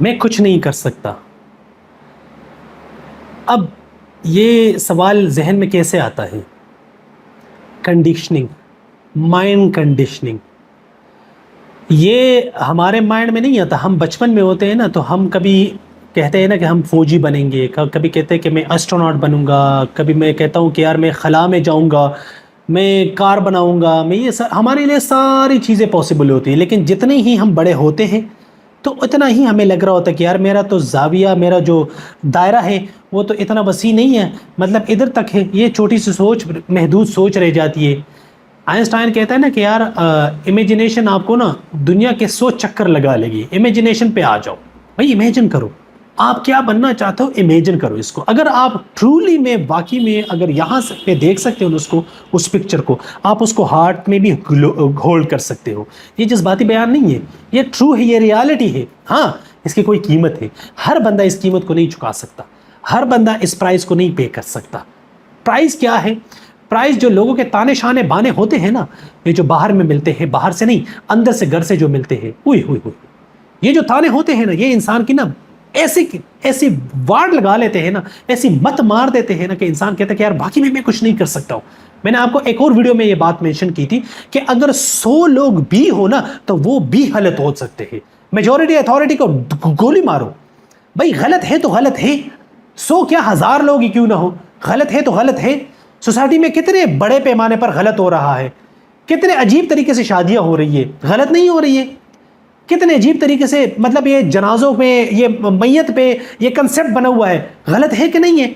میں کچھ نہیں کر سکتا. اب یہ سوال ذہن میں کیسے آتا ہے؟ Conditioning, mind conditioning. یہ ہمارے مائنڈ میں نہیں آتا. ہم بچپن میں ہوتے ہیں نا، تو ہم کبھی کہتے ہیں نا کہ ہم فوجی بنیں گے، کبھی کہتے ہیں کہ میں ایسٹروناٹ بنوں گا، کبھی میں کہتا ہوں کہ یار میں خلا میں جاؤں گا، میں کار بناؤں گا، میں یہ ہمارے لیے ساری چیزیں پاسبل ہوتی ہیں. لیکن جتنے ہی ہم بڑے ہوتے ہیں تو اتنا ہی ہمیں لگ رہا ہوتا ہے کہ یار میرا تو زاویہ، میرا جو دائرہ ہے وہ تو اتنا وسیع نہیں ہے، مطلب ادھر تک ہے. یہ چھوٹی سی سوچ، محدود سوچ رہ جاتی ہے. آئنسٹائن کہتا ہے نا کہ یار امیجنیشن آپ کو نا دنیا کے 100 چکر لگا لے گی. امیجنیشن پہ آ جاؤ بھائی، امیجن کرو آپ کیا بننا چاہتے ہو، امیجن کرو اس کو. اگر آپ ٹرولی میں واقعی میں اگر یہاں سے پہ دیکھ سکتے ہو اس پکچر کو، آپ اس کو ہارٹ میں بھی ہولڈ کر سکتے ہو. یہ جذباتی بیان نہیں ہے، یہ ٹرو ہے، یہ ریالٹی ہے. ہاں اس کی کوئی قیمت ہے. ہر بندہ اس قیمت کو نہیں چکا سکتا، ہر بندہ اس پرائز کو نہیں پے کر سکتا. پرائز کیا ہے؟ پرائز جو لوگوں کے تانے شانے بانے ہوتے ہیں نا، یہ جو باہر میں ملتے ہیں، باہر سے نہیں، اندر سے گھر سے جو ملتے ہیں، ہوئی یہ جو تانے ہوتے ہیں نا، یہ انسان کی نا ایسی وارڈ لگا لیتے ہیں نا، ایسی مت مار دیتے ہیں نا کہ انسان کہتا ہے کہ یار باقی میں کچھ نہیں کر سکتا ہوں. میں نے آپ کو ایک اور ویڈیو میں یہ بات مینشن کی تھی کہ اگر 100 لوگ بھی ہو نا تو وہ بھی غلط ہو سکتے ہیں. میجورٹی اتھارٹی کو گولی مارو بھائی، غلط ہے تو غلط ہے. 100 کیا 1000 لوگ ہی کیوں نہ ہو، غلط ہے تو غلط ہے. سوسائٹی میں کتنے بڑے پیمانے پر غلط ہو رہا ہے، کتنے عجیب طریقے سے شادیاں ہو رہی ہے، غلط نہیں ہو رہی ہے. کتنے عجیب طریقے سے مطلب یہ جنازوں پہ، یہ میت پہ یہ کنسیپٹ بنا ہوا ہے، غلط ہے کہ نہیں ہے؟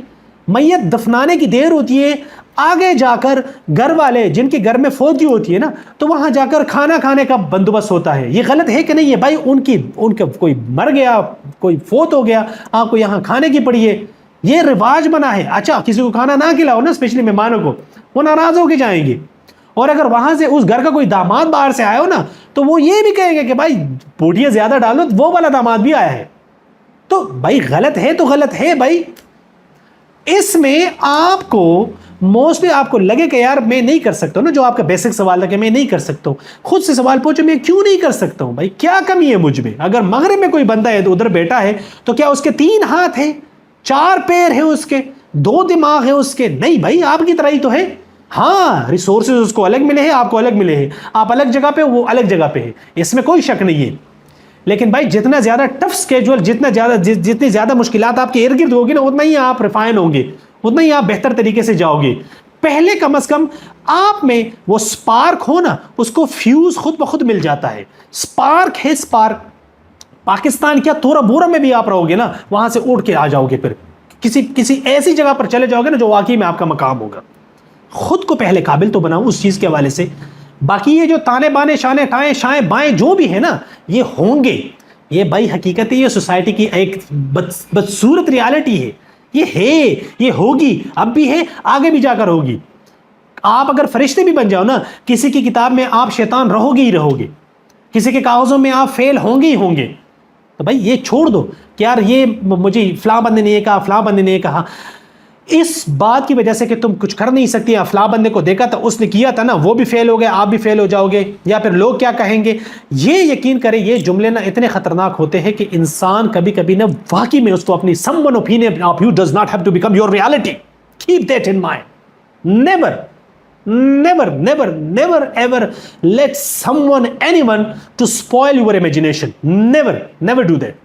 میت دفنانے کی دیر ہوتی ہے، آگے جا کر گھر والے جن کے گھر میں فوتگی ہوتی ہے نا، تو وہاں جا کر کھانا کھانے کا بندوبست ہوتا ہے. یہ غلط ہے کہ نہیں ہے بھائی؟ ان کا کوئی مر گیا، کوئی فوت ہو گیا، آپ کو یہاں کھانے کی پڑی ہے، یہ رواج بنا ہے. اچھا کسی کو کھانا نہ کھلاؤ نا، اسپیشلی مہمانوں کو، وہ ناراض ہو کے جائیں گے. اور اگر وہاں سے اس گھر کا کوئی داماد باہر سے آئے ہو نا، تو وہ یہ بھی کہیں گے کہ بھائی بوٹیاں زیادہ ڈالو، وہ والا داماد بھی آیا ہے. تو بھائی غلط ہے تو غلط ہے بھائی. اس میں آپ کو موسٹلی آپ کو لگے کہ یار میں نہیں کر سکتا ہوں نا، جو آپ کا بیسک سوال تھا کہ میں نہیں کر سکتا ہوں، خود سے سوال پوچھو میں کیوں نہیں کر سکتا ہوں بھائی، کیا کمی ہے مجھ میں؟ اگر مغرب میں کوئی بندہ ہے تو ادھر بیٹا ہے، تو کیا اس کے 3 ہاتھ ہیں، 4 پیر ہیں، اس کے 2 دماغ ہیں اس کے؟ نہیں بھائی، آپ کی طرح ہی تو ہے. ہاں ریسورسز اس کو الگ ملے ہیں، آپ کو الگ ملے ہیں، آپ الگ جگہ پہ، وہ الگ جگہ پہ ہے، اس میں کوئی شک نہیں ہے. لیکن بھائی جتنا زیادہ ٹف سکیجول، جتنی زیادہ مشکلات آپ کے ارد گرد ہوگی نا، اتنا ہی آپ ریفائن ہوں گے، اتنا ہی آپ بہتر طریقے سے جاؤ گے. پہلے کم از کم آپ میں وہ سپارک ہو نا، اس کو فیوز خود بخود مل جاتا ہے. سپارک ہے، سپارک. پاکستان کیا تھورا بورا میں بھی آپ رہو گے نا، وہاں سے اٹھ کے آ جاؤ گے، پھر کسی ایسی جگہ پر چلے جاؤ گے نا جو واقعی میں آپ کا مقام ہوگا. خود کو پہلے قابل تو بناؤ اس چیز کے حوالے سے. باقی یہ جو تانے بانے، شانے ٹائیں، شائیں بائیں جو بھی ہے نا، یہ ہوں گے. یہ بھائی حقیقت ہے، یہ سوسائٹی کی ایک بدصورت ریالٹی ہے. یہ ہے، یہ ہوگی، اب بھی ہے، آگے بھی جا کر ہوگی. آپ اگر فرشتے بھی بن جاؤ نا، کسی کی کتاب میں آپ شیطان رہو گے ہی رہو گے، کسی کے کاغذوں میں آپ فیل ہوں گے ہی ہوں گے. تو بھائی یہ چھوڑ دو کہ یار یہ مجھے فلاں بندے نے یہ کہا، فلاں بندے نے یہ کہا. اس بات کی وجہ سے کہ تم کچھ کر نہیں سکتی، فلاں بندے کو دیکھا تھا، اس نے کیا تھا نا، وہ بھی فیل ہو گئے، آپ بھی فیل ہو جاؤ گے، یا پھر لوگ کیا کہیں گے. یہ یقین کریں، یہ جملے نا اتنے خطرناک ہوتے ہیں کہ انسان کبھی کبھی نا واقعی میں اس کو اپنی someone opinion of you does not have to become your reality. Keep that in mind. Never ever let anyone to spoil your imagination. Never do that.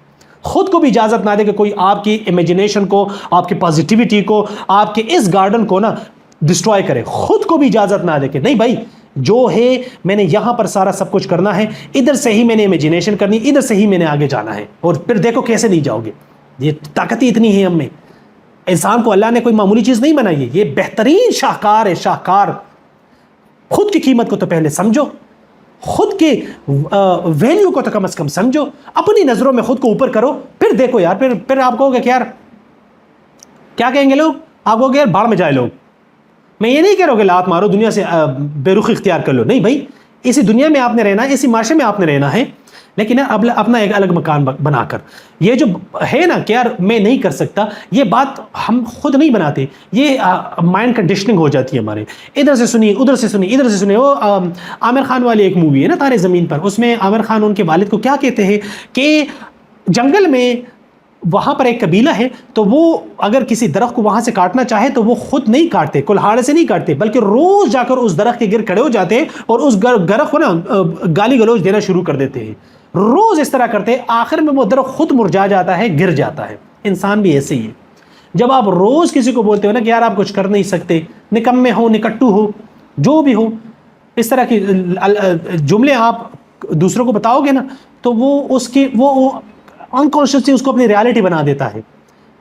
خود کو بھی اجازت نہ دے کہ کوئی آپ کی امیجنیشن کو، آپ کی پازیٹیوٹی کو، آپ کے اس گارڈن کو نا ڈسٹروائے کرے. خود کو بھی اجازت نہ دے کہ نہیں بھائی جو ہے میں نے یہاں پر سارا سب کچھ کرنا ہے، ادھر سے ہی میں نے امیجنیشن کرنی، ادھر سے ہی میں نے آگے جانا ہے، اور پھر دیکھو کیسے نہیں جاؤ گے. یہ طاقت ہی اتنی ہے ہم میں. انسان کو اللہ نے کوئی معمولی چیز نہیں بنائی ہے، یہ بہترین شاہکار ہے، شاہکار. خود کی قیمت کو تو پہلے سمجھو، خود کے ویلیو کو تو کم از کم سمجھو، اپنی نظروں میں خود کو اوپر کرو، پھر دیکھو یار، پھر آپ کہو گے کہ یار کیا کہیں گے لوگ، آپ کہو گے یار باڑ میں جائے لوگ. میں یہ نہیں کہہ رہا ہوں کہ لات مارو، دنیا سے بے رخی اختیار کر لو، نہیں بھائی، اسی دنیا میں آپ نے رہنا ہے، اسی معاشرے میں آپ نے رہنا ہے، لیکن اپنا ایک الگ مکان بنا کر. یہ جو ہے نا کہ یار میں نہیں کر سکتا، یہ بات ہم خود نہیں بناتے، یہ مائنڈ کنڈیشننگ ہو جاتی ہے ہمارے. ادھر سے سنی، ادھر سے سنی، ادھر سے سنی. وہ عامر خان والی ایک مووی ہے نا تارے زمین پر، اس میں عامر خان ان کے والد کو کیا کہتے ہیں کہ جنگل میں وہاں پر ایک قبیلہ ہے، تو وہ اگر کسی درخت کو وہاں سے کاٹنا چاہے تو وہ خود نہیں کاٹتے، کلہاڑے سے نہیں کاٹتے، بلکہ روز جا کر اس درخت کے گر کھڑے ہو جاتے ہیں اور اس درخت کو نا گالی گلوچ دینا شروع کر دیتے ہیں. روز اس طرح کرتے، آخر میں وہ درخت خود مرجھا جاتا ہے، گر جاتا ہے. انسان بھی ایسے ہی ہے. جب آپ روز کسی کو بولتے ہو نا کہ یار آپ کچھ کر نہیں سکتے، نکمے ہو، نکٹو ہو، جو بھی ہو، اس طرح کے جملے آپ دوسروں کو بتاؤ گے نا، تو وہ اس کی وہ انکانشیسلی اس کو اپنی ریالٹی بنا دیتا ہے.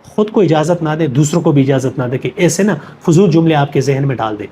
خود کو اجازت نہ دے، دوسروں کو بھی اجازت نہ دے کہ ایسے نا فضول جملے آپ کے ذہن میں ڈال دے.